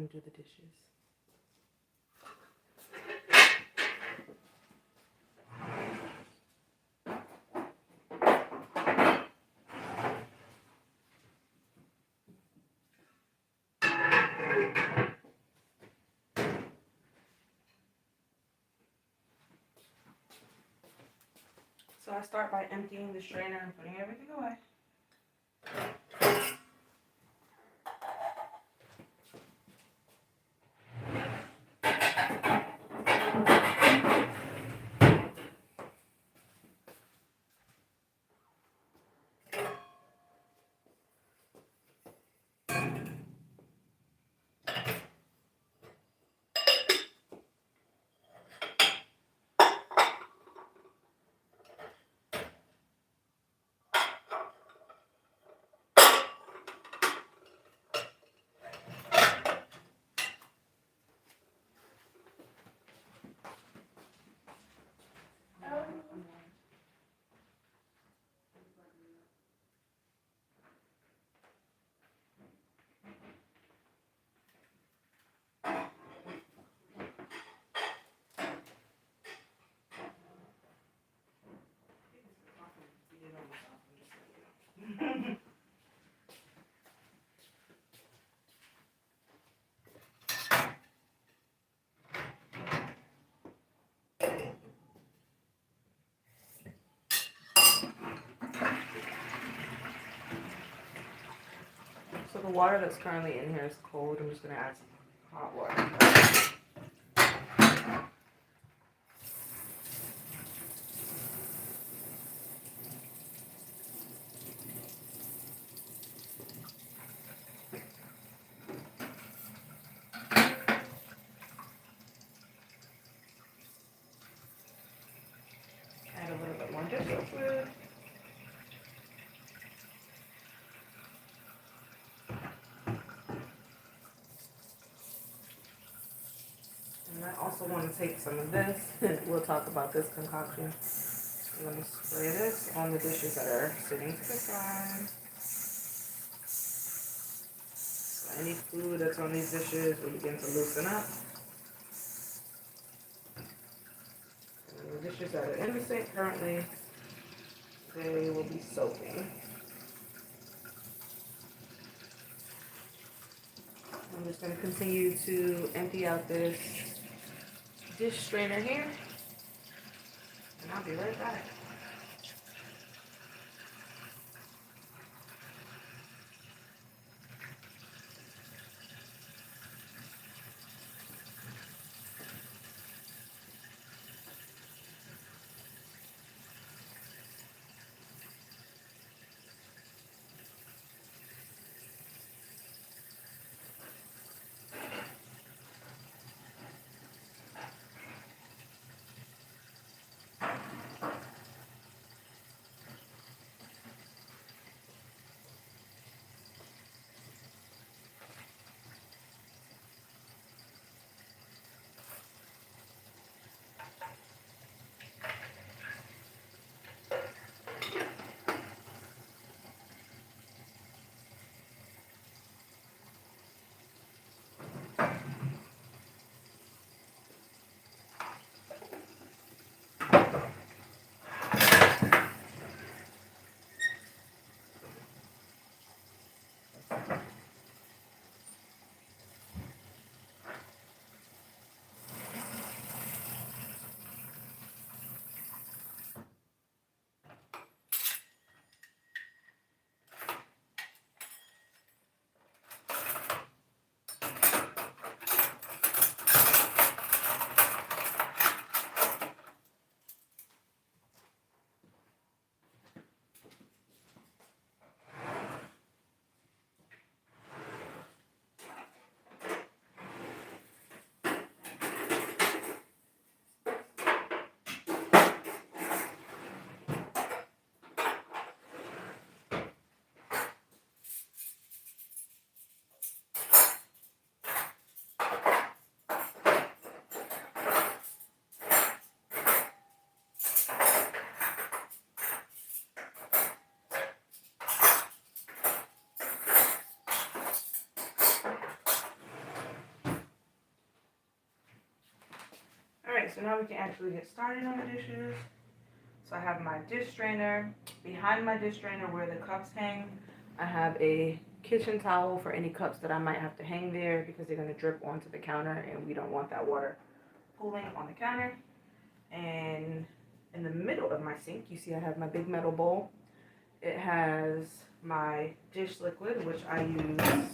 and do the dishes. So I start by emptying the strainer and putting everything away. So the water that's currently in here is cold. I'm just going to add some hot water. Add a little bit more dish liquid. And I also want to take some of this. We'll talk about this concoction. I'm going to spray this on the dishes that are sitting to the side. So any fluid that's on these dishes will begin to loosen up. And the dishes that are in the sink currently, they will be soaking. I'm just going to continue to empty out this dish strainer here, and I'll be right back. so now we can actually get started on the dishes. So I have my dish strainer. Behind my dish strainer where the cups hang, I have a kitchen towel for any cups that I might have to hang there because they're going to drip onto the counter and we don't want that water pooling on the counter. And in the middle of my sink, you see I have my big metal bowl. It has my dish liquid, which I use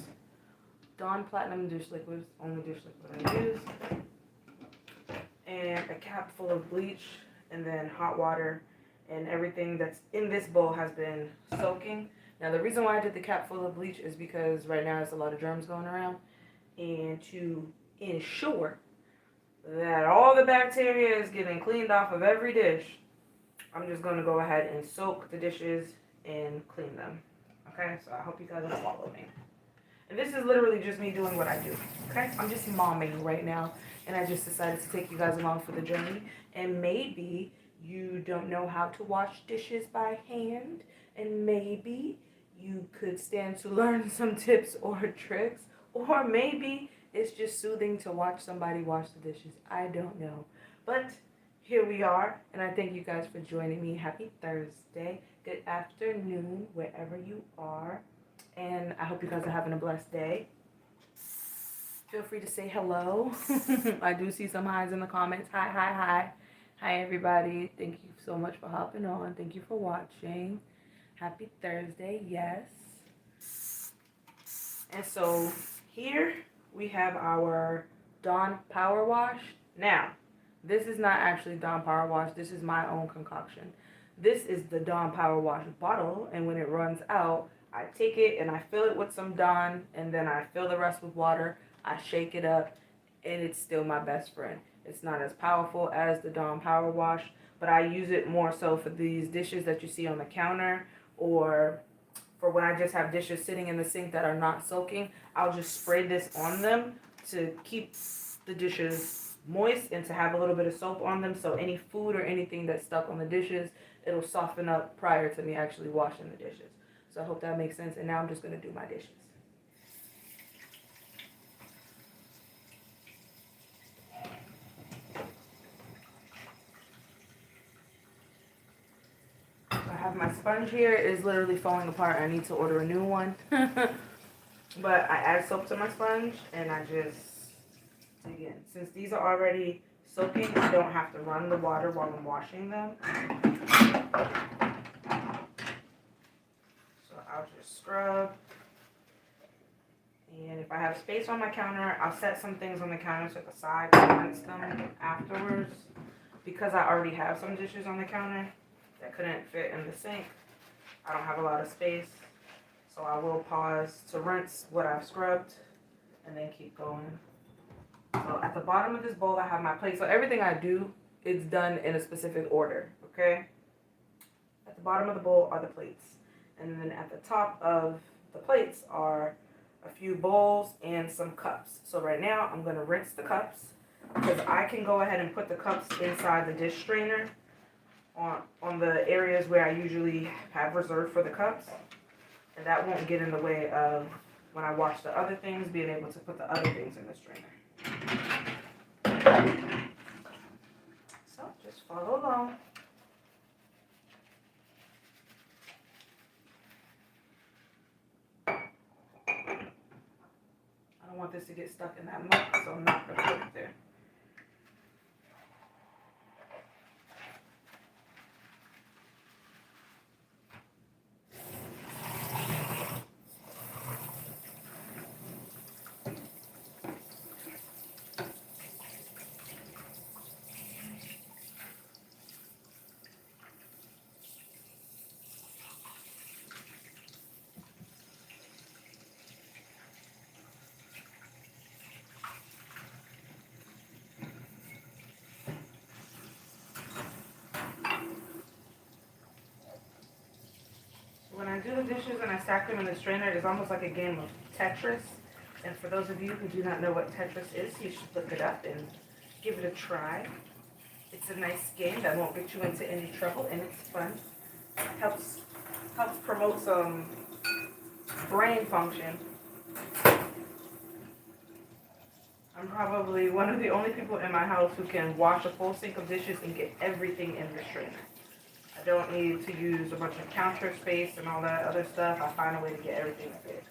Dawn Platinum dish liquid, only dish liquid I use, and a cap full of bleach, and then hot water, and everything that's in this bowl has been soaking. Now the reason why I did the cap full of bleach is because right now there's a lot of germs going around, and to ensure that all the bacteria is getting cleaned off of every dish, I'm just going to go ahead and soak the dishes and clean them. Okay, so I hope you guys will follow me. And this is literally just me doing what I do. Okay, I'm just momming right now, and I just decided to take you guys along for the journey. And maybe you don't know how to wash dishes by hand, and maybe you could stand to learn some tips or tricks, or maybe it's just soothing to watch somebody wash the dishes. I don't know, but here we are, and I thank you guys for joining me. Happy Thursday. Good afternoon, wherever you are. And I hope you guys are having a blessed day. Feel free to say hello. I do see some highs in the comments. Hi, hi, hi. Hi, everybody. Thank you so much for hopping on. Thank you for watching. Happy Thursday, yes. And so here we have our Dawn Power Wash. Now, this is not actually Dawn Power Wash. This is my own concoction. This is the Dawn Power Wash bottle, and when it runs out, I take it and I fill it with some Dawn, and then I fill the rest with water. I shake it up, and it's still my best friend. It's not as powerful as the Dawn Power Wash, but I use it more so for these dishes that you see on the counter, or for when I just have dishes sitting in the sink that are not soaking. I'll just spray this on them to keep the dishes moist and to have a little bit of soap on them, so any food or anything that's stuck on the dishes, it'll soften up prior to me actually washing the dishes. So I hope that makes sense. And now I'm just going to do my dishes. So I have my sponge here. It is literally falling apart. I need to order a new one. But I add soap to my sponge and I just dig in. Since these are already soaking, I don't have to run the water while I'm washing them. I'll just scrub, and if I have space on my counter, I'll set some things on the counter to the side to rinse them afterwards. Because I already have some dishes on the counter that couldn't fit in the sink, I don't have a lot of space, so I will pause to rinse what I've scrubbed and then keep going. So at the bottom of this bowl, I have my plate. So everything I do is done in a specific order, okay? At the bottom of the bowl are the plates. And then at the top of the plates are a few bowls and some cups. So right now I'm going to rinse the cups because I can go ahead and put the cups inside the dish strainer on the areas where I usually have reserved for the cups. And that won't get in the way of when I wash the other things, being able to put the other things in the strainer. So just follow along. I want this to get stuck in that muck, so I'm not going to put it there. When I do the dishes and I stack them in the strainer, it's almost like a game of Tetris. And for those of you who do not know what Tetris is, you should look it up and give it a try. It's a nice game that won't get you into any trouble, and it's fun. Helps promote some brain function. I'm probably one of the only people in my house who can wash a full sink of dishes and get everything in the strainer. I don't need to use a bunch of counter space and all that other stuff. I find a way to get everything fixed.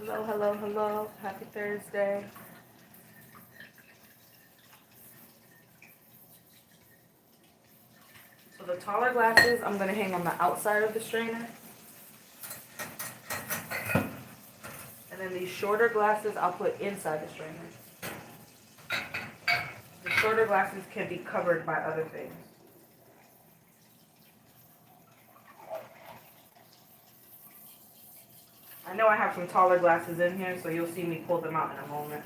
Hello, hello, hello. Happy Thursday. So the taller glasses, I'm going to hang on the outside of the strainer. And then these shorter glasses, I'll put inside the strainer. The shorter glasses can be covered by other things. I know I have some taller glasses in here, so you'll see me pull them out in a moment.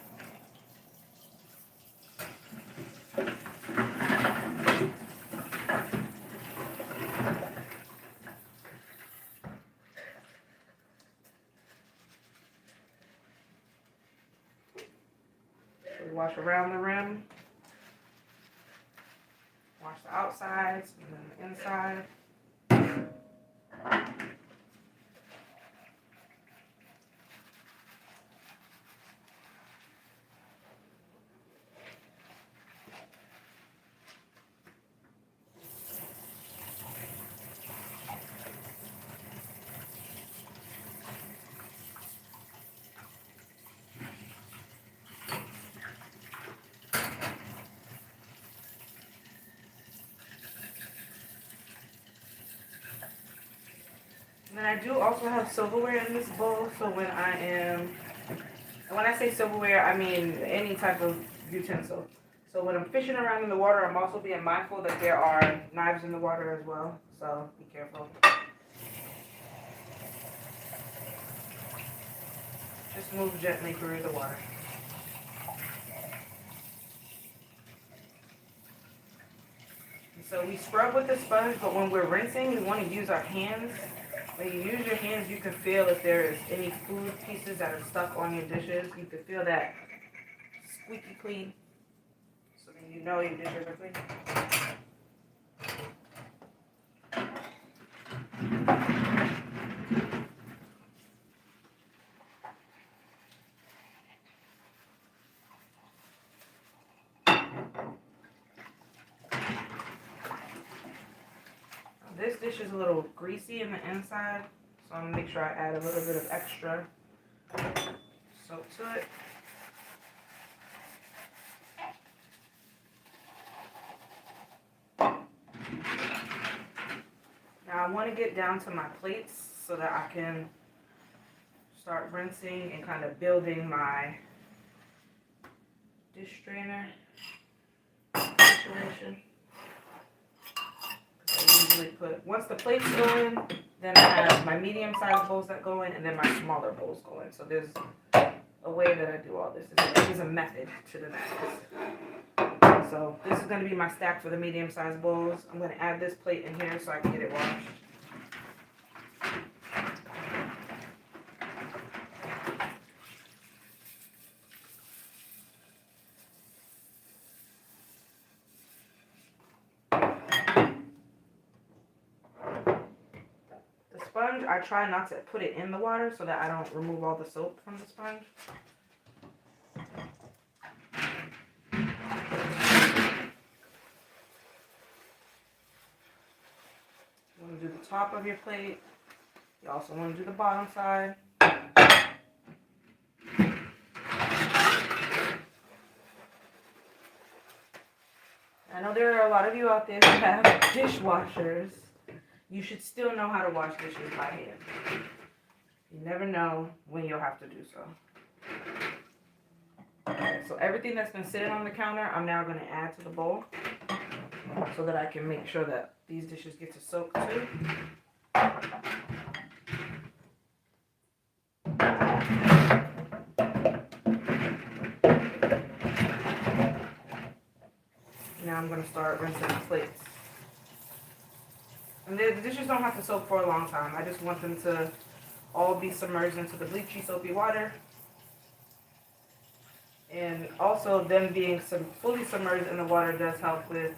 We wash around the rim, wash the outsides and then the inside. And then I do also have silverware in this bowl, so when I say silverware, I mean any type of utensil. So when I'm fishing around in the water, I'm also being mindful that there are knives in the water as well, so be careful. Just move gently through the water. So we scrub with the sponge, but when we're rinsing, we want to use our hands. When you use your hands, you can feel if there is any food pieces that are stuck on your dishes. You can feel that squeaky clean. So then you know your dishes are clean. This dish is a little greasy in the inside, so I'm going to make sure I add a little bit of extra soap to it. Now I want to get down to my plates so that I can start rinsing and kind of building my dish strainer situation. Once the plates go in, then I have my medium-sized bowls that go in, and then my smaller bowls go in. So there's a way that I do all this. There's a method to the madness. So this is going to be my stack for the medium-sized bowls. I'm going to add this plate in here so I can get it washed. Sponge, I try not to put it in the water so that I don't remove all the soap from the sponge. You want to do the top of your plate. You also want to do the bottom side. I know there are a lot of you out there who have dishwashers. You should still know how to wash dishes by hand. You never know when you'll have to do so. Okay, so everything that's been sitting on the counter, I'm now going to add to the bowl so that I can make sure that these dishes get to soak too. Now I'm going to start rinsing the plates. And the dishes don't have to soak for a long time. I just want them to all be submerged into the bleachy, soapy water. And also them being fully submerged in the water does help with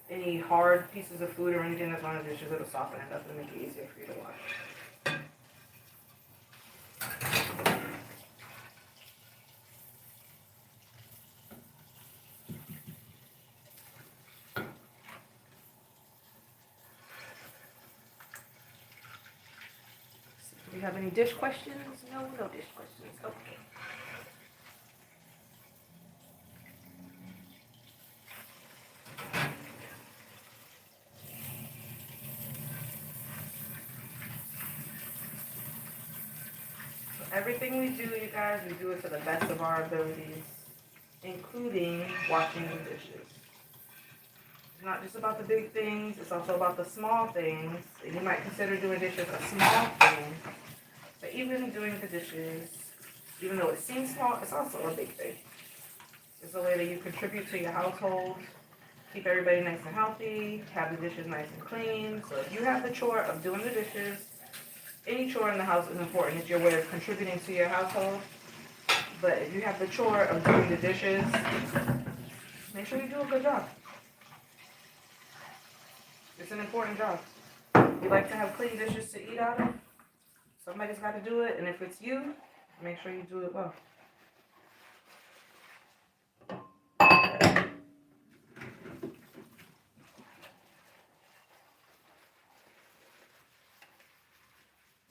any hard pieces of food or anything that's on the dishes. It'll soften it up and make it easier for you to wash. Do you have any dish questions? No dish questions. Okay. Everything we do, you guys, we do it to the best of our abilities, including washing the dishes. It's not just about the big things, it's also about the small things. You might consider doing dishes a small thing, but even doing the dishes, even though it seems small, it's also a big thing. It's a way that you contribute to your household, keep everybody nice and healthy, have the dishes nice and clean. So if you have the chore of doing the dishes, any chore in the house is important. It's your way of contributing to your household. But if you have the chore of doing the dishes, make sure you do a good job. It's an important job. You like to have clean dishes to eat out of? Somebody's got to do it, and if it's you, make sure you do it well.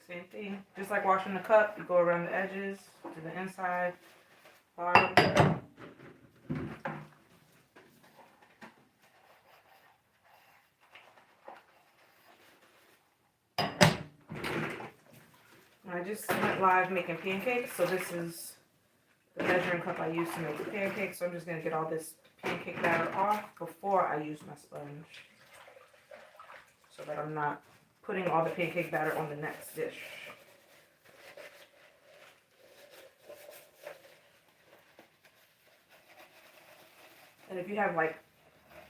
Same thing. Just like washing the cup, you go around the edges, to the inside, bottom. I just went live making pancakes, so this is the measuring cup I use to make the pancakes. So I'm just going to get all this pancake batter off before I use my sponge, so that I'm not putting all the pancake batter on the next dish. And if you have like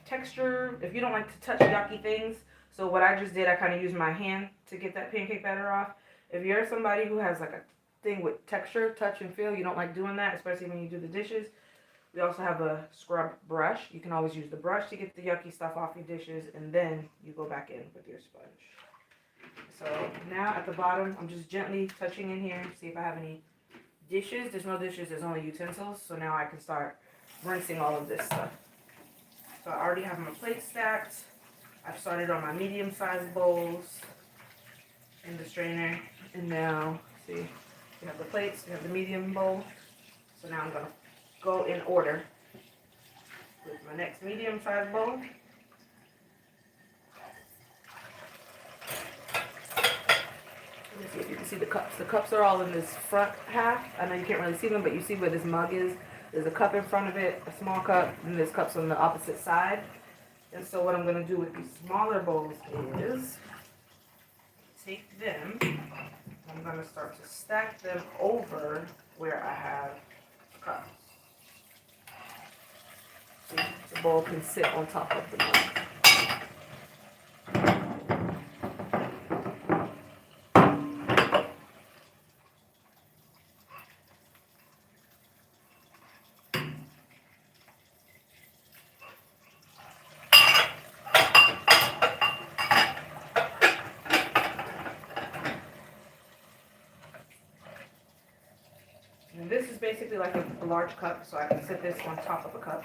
texture, if you don't like to touch yucky things, so what I just did, I kind of used my hand to get that pancake batter off. If you're somebody who has like a thing with texture, touch and feel, you don't like doing that, especially when you do the dishes, we also have a scrub brush. You can always use the brush to get the yucky stuff off your dishes, and then you go back in with your sponge. So now at the bottom, I'm just gently touching in here, see if I have any dishes. There's no dishes, there's only utensils. So now I can start rinsing all of this stuff. So I already have my plate stacked. I've started on my medium-sized bowls in the strainer. And now, see, we have the plates, we have the medium bowl. So now I'm going to go in order with my next medium-sized bowl. Let me see if you can see the cups. The cups are all in this front half. I know you can't really see them, but you see where this mug is. There's a cup in front of it, a small cup, and there's cups on the opposite side. And so what I'm going to do with these smaller bowls is take them, I'm going to start to stack them over where I have cups. So the bowl can sit on top of the mug. And this is basically like a large cup, so I can sit this on top of a cup.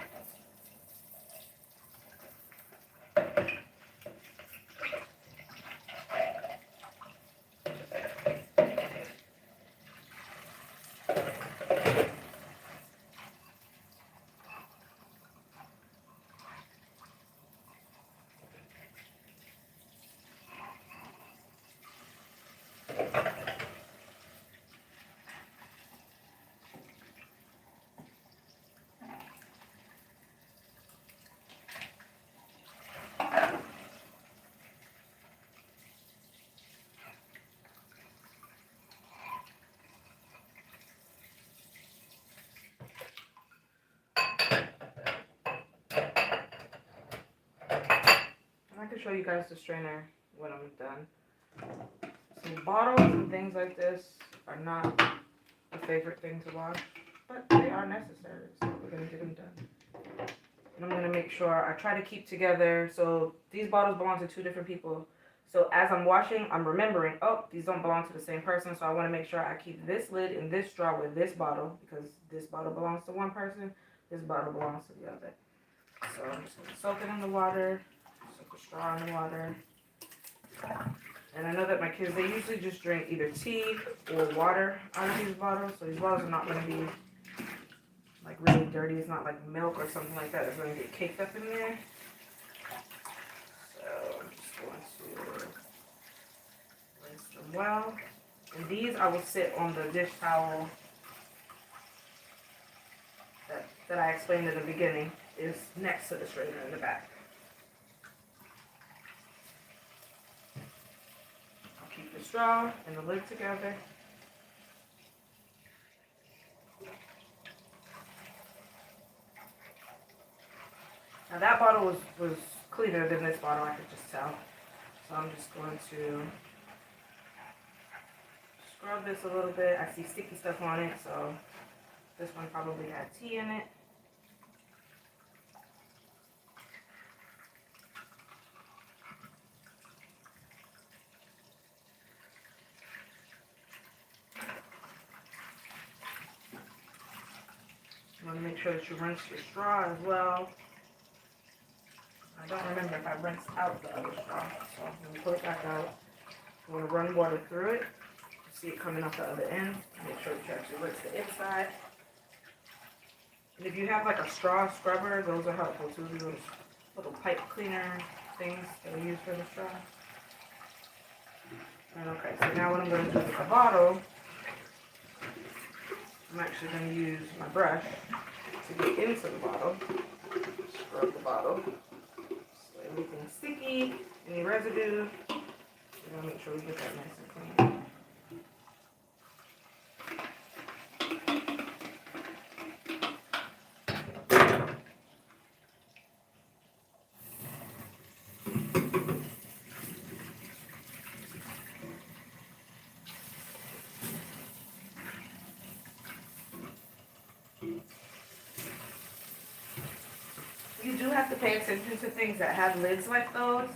I can show you guys the strainer when I'm done. So bottles and things like this are not a favorite thing to wash. but they are necessary, so we're going to get them done. And I'm going to make sure I try to keep together. So these bottles belong to 2 different people. So as I'm washing, I'm remembering, oh, these don't belong to the same person. So I want to make sure I keep this lid in this straw with this bottle, because this bottle belongs to one person, this bottle belongs to the other. So I'm just going to soak it in the water, soak the straw in the water. And I know that my kids, they usually just drink either tea or water out of these bottles. So these bottles are not going to be like really dirty. It's not like milk or something like that. It's going to get caked up in there. So I'm just going to rinse them well. And these I will sit on the dish towel that I explained in the beginning is next to the strainer in the back. I'll keep the straw and the lid together. Now that bottle was cleaner than this bottle, I could just tell. So I'm just going to scrub this a little bit. I see sticky stuff on it, so this one probably had tea in it. You want to make sure that you rinse your straw as well. I don't remember if I rinsed out the other straw, so I'm going to pull it back out. I'm going to run water through it. See it coming off the other end. Make sure that you actually rinse the inside. And if you have like a straw scrubber, those are helpful too. Those little pipe cleaner things that we use for the straw. And okay, so now what I'm going to do with the bottle, I'm actually going to use my brush to get into the bottle. Scrub the bottle. So everything's sticky, any residue, we're going to make sure we get that nice and clean. You do have to pay attention to things that have lids like those.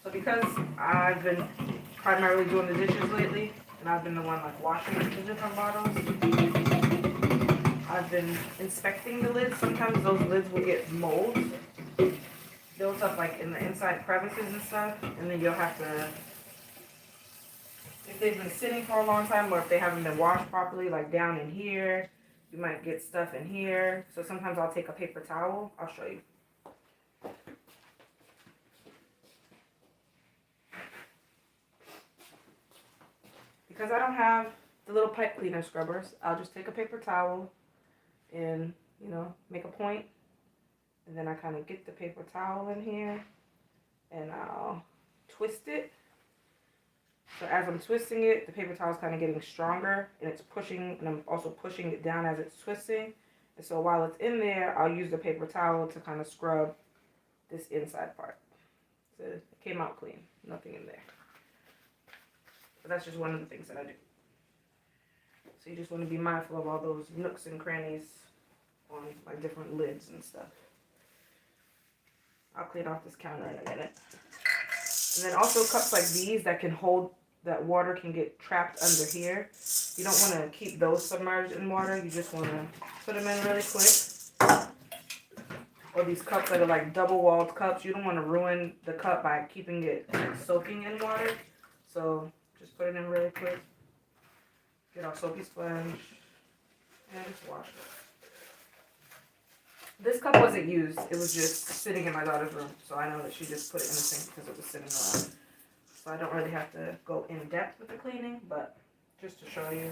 So because I've been primarily doing the dishes lately, and I've been the one like washing the different bottles, I've been inspecting the lids. Sometimes those lids will get mold built up like in the inside crevices and stuff, and then you'll have to, if they've been sitting for a long time or if they haven't been washed properly, like down in here, you might get stuff in here. So sometimes I'll take a paper towel. I'll show you. Because I don't have the little pipe cleaner scrubbers, I'll just take a paper towel and, you know, make a point. And then I kind of get the paper towel in here and I'll twist it. So as I'm twisting it, the paper towel is kind of getting stronger and it's pushing, and I'm also pushing it down as it's twisting. And so while it's in there, I'll use the paper towel to kind of scrub this inside part. So it came out clean, nothing in there. But that's just one of the things that I do. So you just want to be mindful of all those nooks and crannies on like different lids and stuff. I'll clean off this counter in a minute. And then also cups like these that can hold, that water can get trapped under here. You don't want to keep those submerged in water. You just want to put them in really quick. Or these cups that are like double-walled cups. You don't want to ruin the cup by keeping it soaking in water. So just put it in really quick. Get our soapy sponge and just wash it. This cup wasn't used. It was just sitting in my daughter's room. So I know that she just put it in the sink because it was sitting around. So I don't really have to go in depth with the cleaning, but just to show you.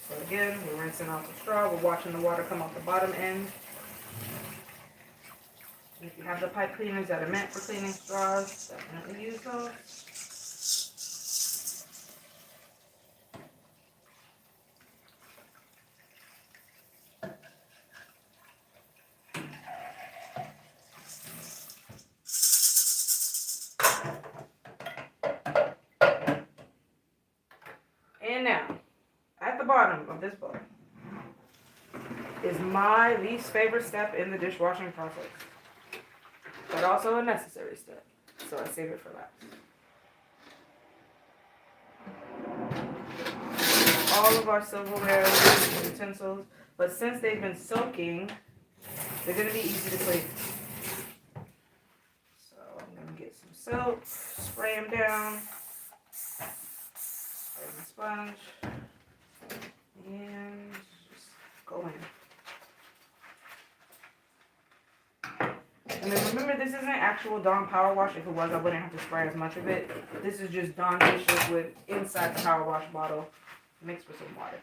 So again, we're rinsing out the straw. We're watching the water come off the bottom end. And if you have the pipe cleaners that are meant for cleaning straws, definitely use those. And now, at the bottom of this bowl, is my least favorite step in the dishwashing process, but also a necessary step, so I save it for last. All of our silverware and utensils, but since they've been soaking, they're going to be easy to clean. So I'm going to get some soap, spray them down, spray the sponge, and just go in. And then remember, this isn't actual Dawn Power Wash. If it was, I wouldn't have to spray as much of it. This is just Dawn dish liquid inside the Power Wash bottle, mixed with some water.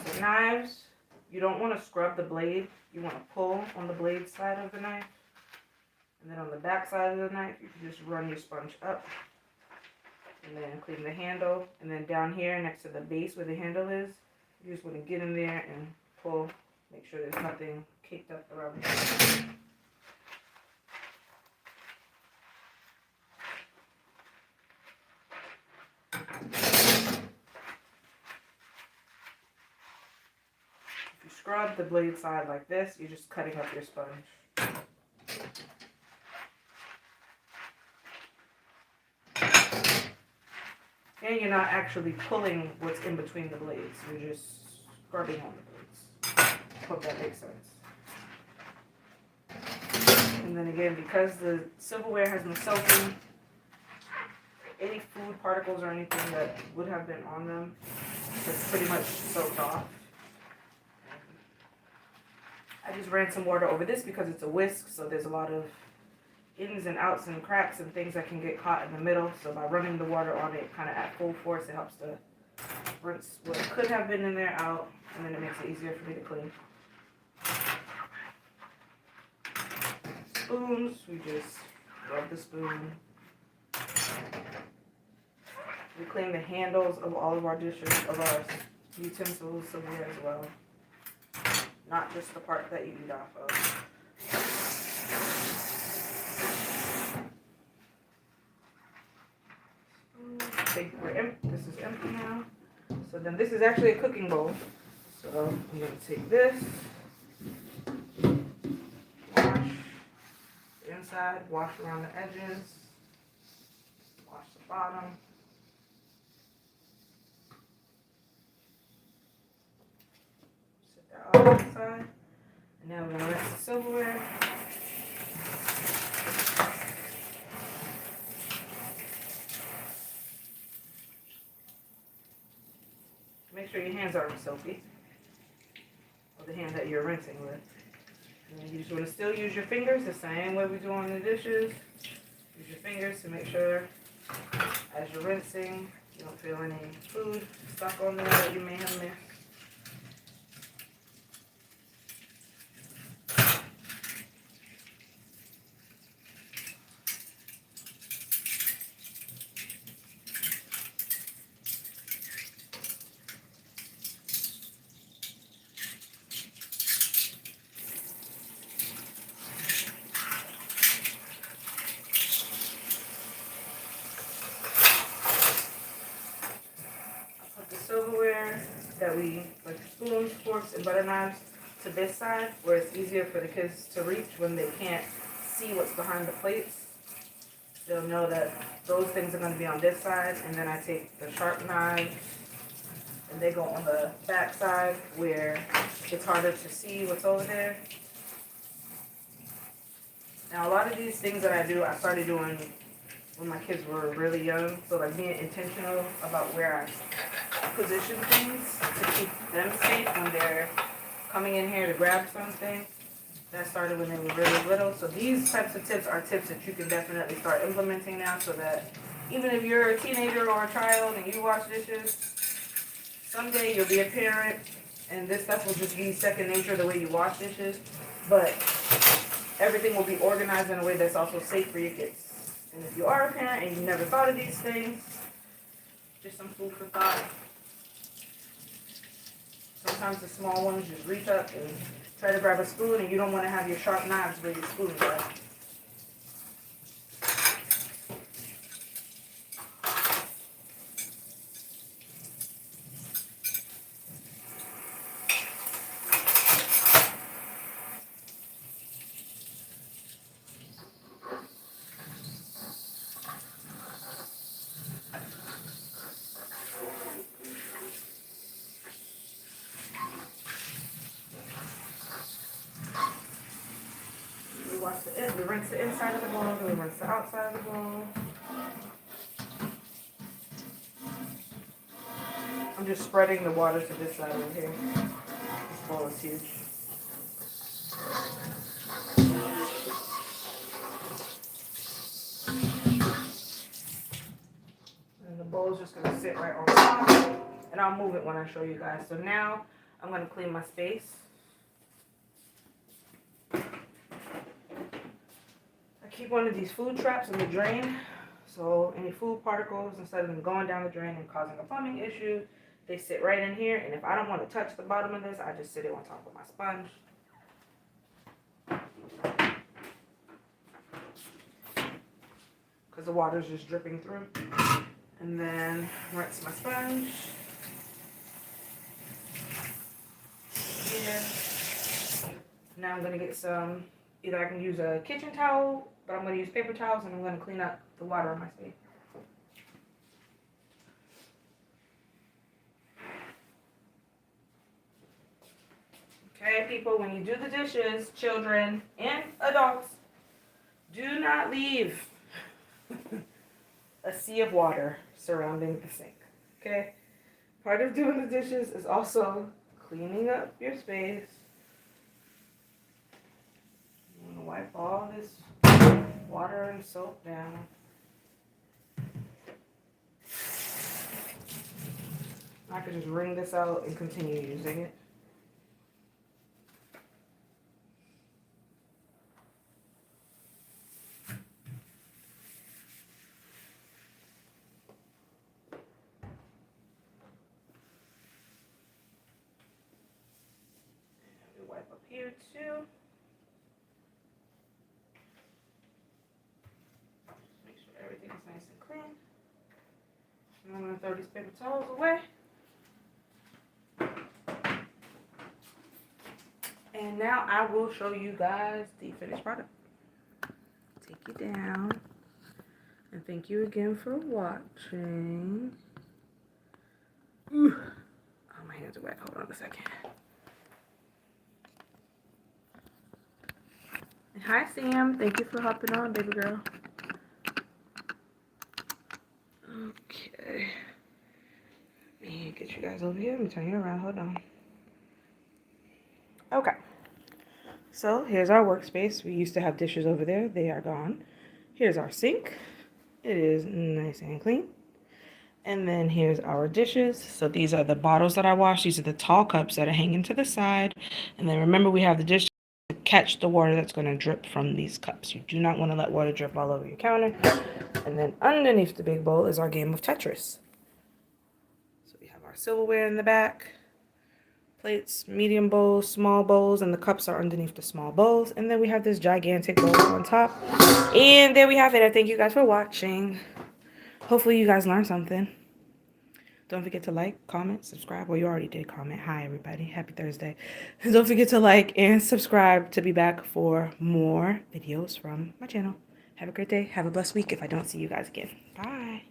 So knives, you don't want to scrub the blade. You want to pull on the blade side of the knife. And then on the back side of the knife, you can just run your sponge up. And then clean the handle. And then down here next to the base where the handle is, you just want to get in there and pull. Make sure there's nothing caked up around the edge. If you scrub the blade side like this, you're just cutting up your sponge. And you're not actually pulling what's in between the blades. You're just scrubbing on the blades. Hope that makes sense. And then again, because the silverware has been soaking, any food particles or anything that would have been on them is pretty much soaked off. I just ran some water over this because it's a whisk, so there's a lot of ins and outs and cracks and things that can get caught in the middle. So by running the water on it kind of at full force, it helps to rinse what could have been in there out, and then it makes it easier for me to clean. Spoons, we just rub the spoon. We clean the handles of all of our dishes, of our utensils, silverware as well. Not just the part that you eat off of. This is empty now. So then this is actually a cooking bowl. So I'm going to take this, wash the inside, wash around the edges, wash the bottom. Set that off to the side. And now we're going to rinse the silverware. Make sure your hands aren't soapy, or the hand that you're rinsing with. And then you just want to still use your fingers the same way we do on the dishes. Use your fingers to make sure as you're rinsing you don't feel any food stuck on there that you may have missed. Silverware that we, like spoons, forks, and butter knives, to this side where it's easier for the kids to reach when they can't see what's behind the plates. They'll know that those things are going to be on this side, and then I take the sharp knives and they go on the back side where it's harder to see what's over there. Now a lot of these things that I do, I started doing when my kids were really young, so like being intentional about where I position things to keep them safe when they're coming in here to grab something. That started when they were really little. So these types of tips are tips that you can definitely start implementing now, so that even if you're a teenager or a child and you wash dishes, someday you'll be a parent and this stuff will just be second nature the way you wash dishes. But everything will be organized in a way that's also safe for your kids. And if you are a parent and you never thought of these things, just some food for thought. Sometimes the small ones just reach up and Try to grab a spoon, and you don't want to have your sharp knives where your spoons are. We rinse the inside of the bowl, then we rinse the outside of the bowl. I'm just spreading the water to this side over here. This bowl is huge. And the bowl is just going to sit right on top. And I'll move it when I show you guys. So now I'm going to clean my space. Keep one of these food traps in the drain, so any food particles, instead of them going down the drain and causing a plumbing issue, they sit right in here. And if I don't want to touch the bottom of this, I just sit it on top of my sponge. Because the water's just dripping through. And then rinse my sponge. Here. Now I'm going to get some, either I can use a kitchen towel, but I'm going to use paper towels, and I'm going to clean up the water on my space. Okay, people, when you do the dishes, children and adults, do not leave a sea of water surrounding the sink. Okay? Part of doing the dishes is also cleaning up your space. I'm going to wipe all this water and soap down. I could just wring this out and continue using it. And wipe up here too. Everything is nice and clean. And I'm going to throw these paper towels away. And now I will show you guys the finished product. Take it down. And thank you again for watching. Ooh. Oh, my hands are wet. Hold on a second. And hi, Sam. Thank you for hopping on, baby girl. Okay. Let me get you guys over here. Let me turn you around. Hold on. Okay. So here's our workspace. We used to have dishes over there. They are gone. Here's our sink. It is nice and clean. And then here's our dishes. So these are the bottles that I washed. These are the tall cups that are hanging to the side. And then remember, we have the dish to catch the water that's going to drip from these cups. You do not want to let water drip all over your counter. And then underneath the big bowl is our game of Tetris. So we have our silverware in the back. Plates, medium bowls, small bowls, and the cups are underneath the small bowls. And then we have this gigantic bowl on top. And there we have it. I thank you guys for watching. Hopefully you guys learned something. Don't forget to like, comment, subscribe. Well, you already did comment. Hi, everybody. Happy Thursday. Don't forget to like and subscribe to be back for more videos from my channel. Have a great day. Have a blessed week if I don't see you guys again. Bye.